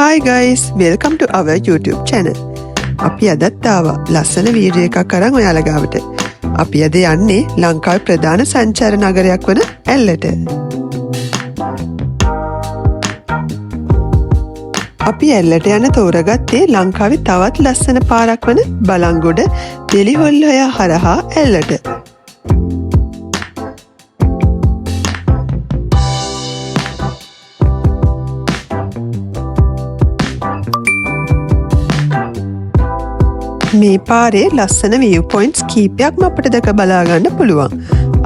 Hi guys, welcome to our YouTube channel. අපි අදත් ආවා ලස්සන වීඩියෝ එකක් අරන් ඔයාලා ගාවට. අපි අද යන්නේ ලංකාවේ ප්‍රධාන සංචාර නගරයක් වන ඇල්ලට. අපි ඇල්ලට යන තෝරගත්තේ ලංකාවේ තවත් ලස්සන පාරක් වන බලංගොඩ දෙලිහොල්ලොය හරහා ඇල්ලට. මේ පාරේ ලස්සන view points කීපයක්ම අපිට දැක බලා ගන්න පුළුවන්.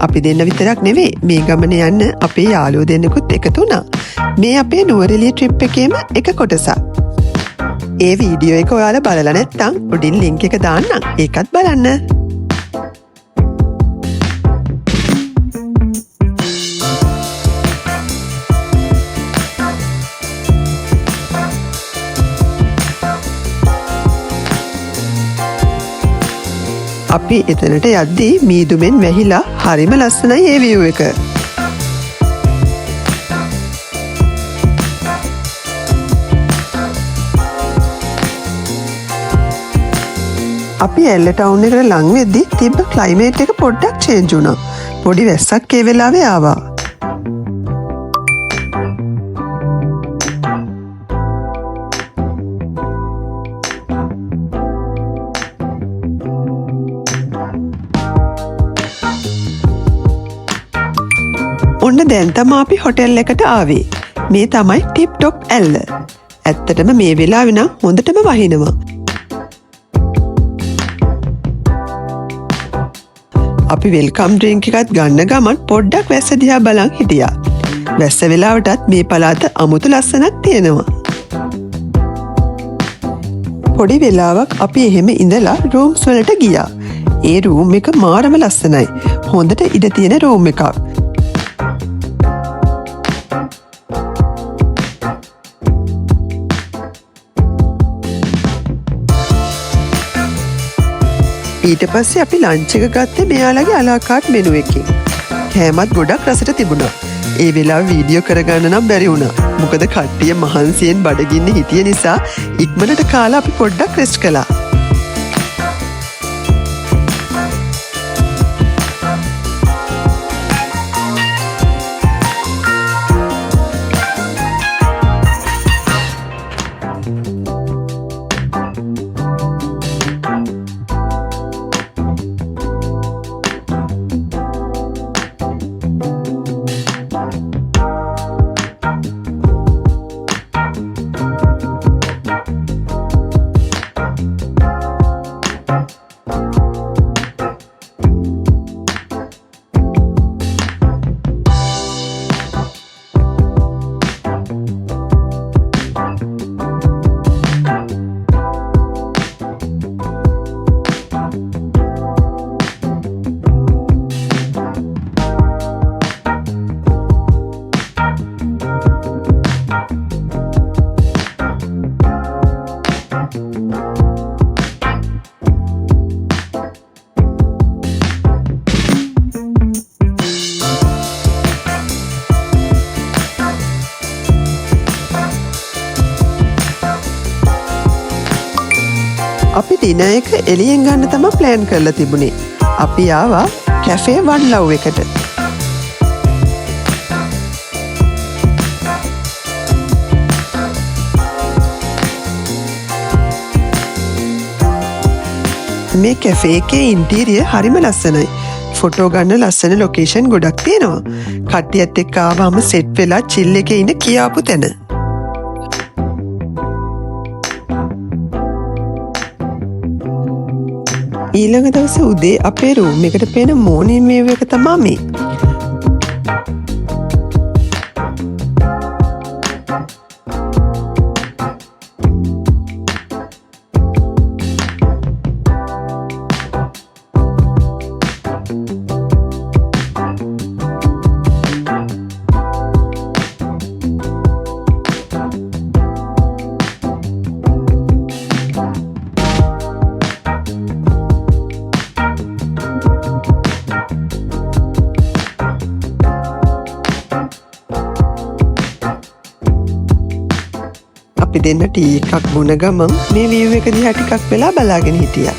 අපි දෙන්න විතරක් නෙවෙයි මේ ගමන යන්න අපේ යාළුවෝ දෙන්නෙකුත් එකතු වුණා. මේ අපේ නුවරඑළිය ට්‍රිප් එකේම එක කොටසක්. ඒ වීඩියෝ එක ඔයාලා බලලා නැත්නම් උඩින් link එක දාන්නම්. ඒකත් බලන්න. අපි එතනට යද්දී මීදුමෙන් වැහිලා හරිම ලස්සනයි ඒ view එක. අපි ඇල්ල ටවුන් එකට ලං වෙද්දී තිබ්බ ක්ලයිමේට් එක පොඩ්ඩක් චේන්ජ් වුණා. පොඩි වැස්සක් ඒ වෙලාවේ ආවා. ඔන්න දැන් තමයි අපි හොටෙල් එකට ආවේ. මේ තමයි ටිප් ටොප් ඇල්ල. ඇත්තටම මේ වෙලාවේ නම් හොඳටම වහිනවා. අපි වෙල්කම් ඩ්‍රින්ක් එකත් ගන්න ගමන් පොඩ්ඩක් වැස්ස දිහා බලන් හිටියා. වැස්ස වෙලාවටත් මේ පළාත අමුතු ලස්සනක් තියෙනවා. පොඩි වෙලාවක් අපි එහෙම ඉඳලා රූම්ස් වලට ගියා. ඒ රූම් එක මාරම ලස්සනයි. හොඳට ඉඩ තියෙන රූම් එකක්. ඊට පස්සේ අපි ලන්ච් එක ගත්තේ මෙයාලගේ අලාකාට් මෙනු එකකින්. කෑමත් ගොඩක් රසට තිබුණා. ඒ වෙලාවේ වීඩියෝ කරගන්න නම් බැරි වුණා. මොකද කට්ටිය මහන්සියෙන් බඩගින්න හිටිය නිසා ඉක්මනට කාලා අපි පොඩ්ඩක් රෙස්ට් කළා. අපි දින එක එළියෙන් ගන්න තමයි ප්ලෑන් කරලා තිබුණේ. අපි ආවා කැෆේ වන් ලව් එකට. මේ කැෆේ එකේ ඉන්ටීරියර් හරිම ලස්සනයි. ෆොටෝ ගන්න ලස්සන ලොකේෂන් ගොඩක් තියෙනවා. කට්ටියත් එක්ක ආවම සෙට් වෙලා චිල් එකේ ඉන්න කියාපු තැන. ඊළඟ දවසේ උදේ අපේ රූම් එකට පේන මෝර්නින් වේව් එක තමයි මේ. අපි දෙන්න ටී එකක් බොන ගමන් මේ view එක දිහා ටිකක් වෙලා බලාගෙන හිටියා.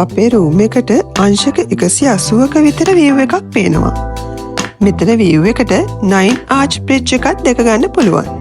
අපේ රූම් එකට අංශක 180ක විතර view එකක් පේනවා. මෙතන view එකට 9 arch bridge එකක් දැක ගන්න පුළුවන්.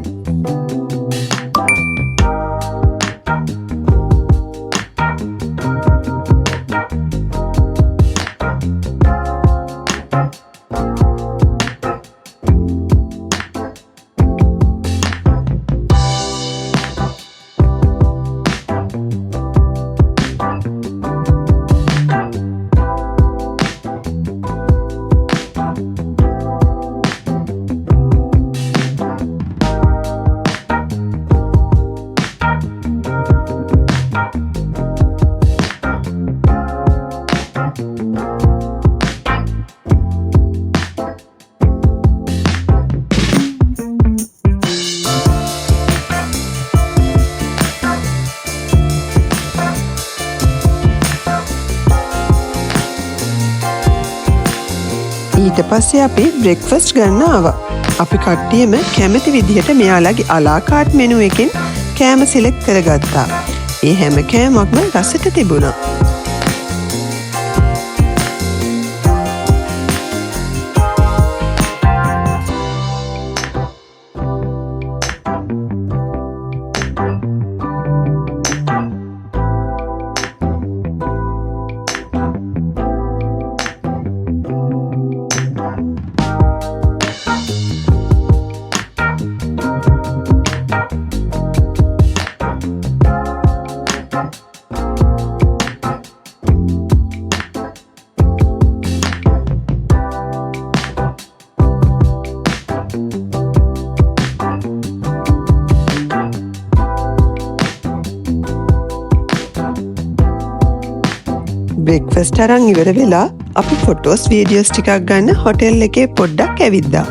ඊට පස්සේ අපි බ්‍රෙක්ෆස්ට් ගන්න ආවා. අපි කට්ටියම කැමති විදිහට මෙයාලගේ අලාකාට් මෙනු එකෙන් කෑම සිලෙක්ට් කරගත්තා. ඒ හැම කෑමක්ම රසට තිබුණා. බ්‍රෙක්ෆස්ට් අරන් ඉවර වෙලා අපි ෆොටෝස් වීඩියෝස් ටිකක් ගන්න හොටෙල් එකේ පොඩ්ඩක් ඇවිද්දා.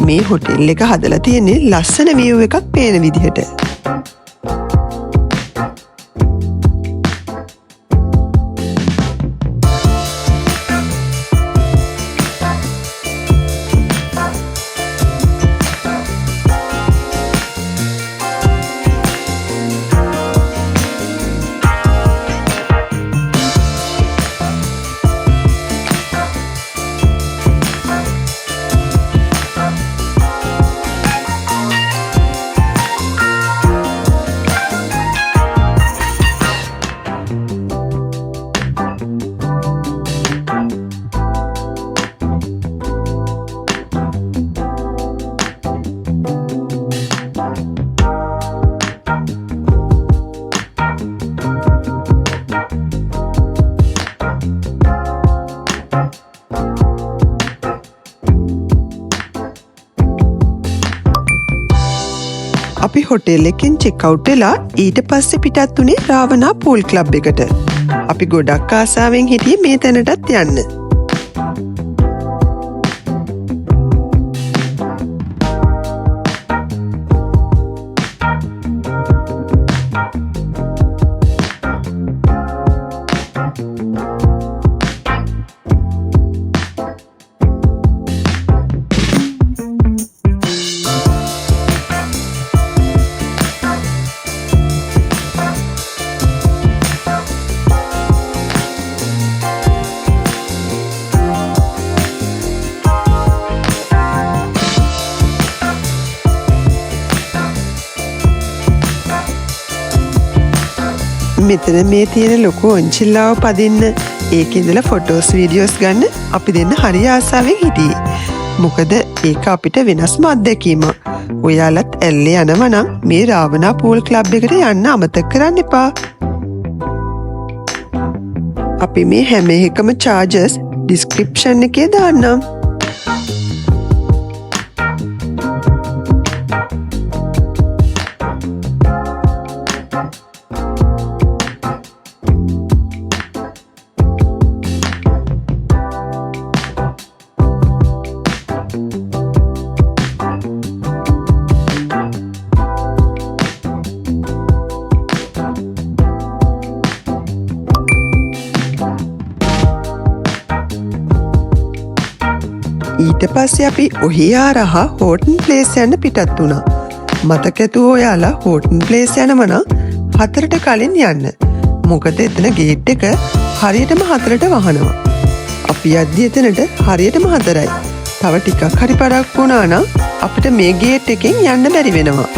මේ හොටෙල් එක හදලා තියෙන්නේ ලස්සන view එකක් පේන විදිහට. අපි හොටෙල් එකෙන් චෙක් අවුට් වෙලා ඊට පස්සේ පිටත් වුණේ රාවනා පූල් ක්ලබ් එකට. අපි ගොඩක් ආසාවෙන් හිටියේ මේ තැනටත් යන්න. මෙතන මේ තියෙන ලොකු ඔන්චිල්ලාව පදින්න ඒක ඉඳලා ෆොටෝස් වීඩියෝස් ගන්න අපි දෙන්න හරි ආසාවෙන් හිටියේ. මොකද ඒක අපිට වෙනස්ම අත්දැකීමක්. ඔයාලත් ඇල්ලේ යනවා නම් මේ රාවනා පූල් ක්ලබ් එකට යන්න අමතක කරන්න එපා. අපි මේ හැම එකම charges description එකේ දාන්නම්. ඊට පස්සේ අපි ඔහේ ආරහා හෝටන් ප්ලේස් යන්න පිටත් වුණා. මතක ඇතුව ඔයාලා හෝටන් ප්ලේස් යනවනම් 4ට කලින් යන්න. මොකද එතන ගේට් එක හරියටම 4ට වහනවා. අපි යද්දි එතනට හරියටම 4යි. තව ටිකක් හරි පරක් වුණා නම් අපිට මේ ගේට් එකෙන් යන්න බැරි වෙනවා.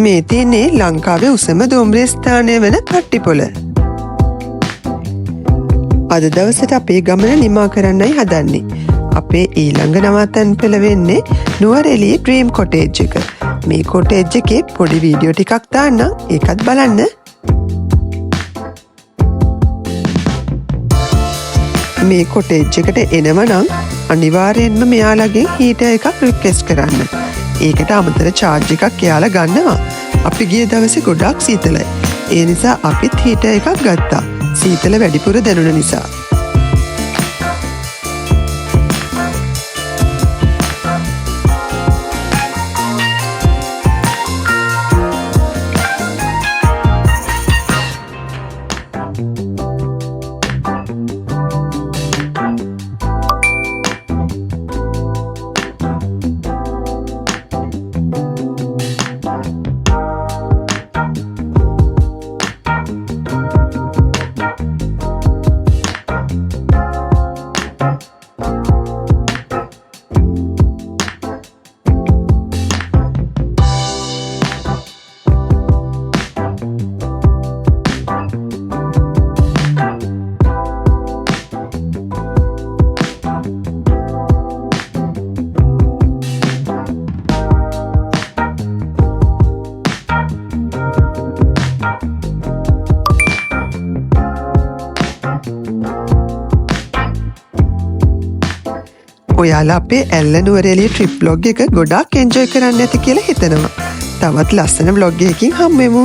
මේ තියෙන්නේ ලංකාවේ උසම දුම්රිය ස්ථානය වන පට්ටිපොළ. අද දවසට අපේ ගමන නිමා කරන්නයි හදන්නේ. අපේ ඊළඟ නවත්තන් පෙළ වෙන්නේ නුවරඑළිය ඩ්‍රීම් කොටේජ් එක. මේ කොටේජ් එකේ පොඩි වීඩියෝ ටිකක් දාන්නම්, ඒකත් බලන්න. මේ කොටේජ් එකට එනව නම් අනිවාර්යෙන්ම මෙයාලගෙන් හීටර් එකක් රික්වෙස්ට් කරන්න. ඒකට අමතර චාර්ජ් එකක් එයාලා ගන්නවා. අපි ගිය දවසේ ගොඩක් සීතලයි. ඒ නිසා අපිත් හීටර් එකක් ගත්තා. සීතල වැඩිපුර දැනුන නිසා. ඔයාලා අපේ ඇල්ල නුවරඑළිය ට්‍රිප් බ්ලොග් එක ගොඩාක් එන්ජොයි කරන්න ඇති කියලා හිතනවා. තවත් ලස්සන බ්ලොග් එකකින් හම්බෙමු.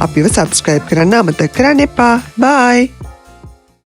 අපිව සබ්ස්ක්‍රයිබ් කරන්න අමතක කරන්න එපා. බයි.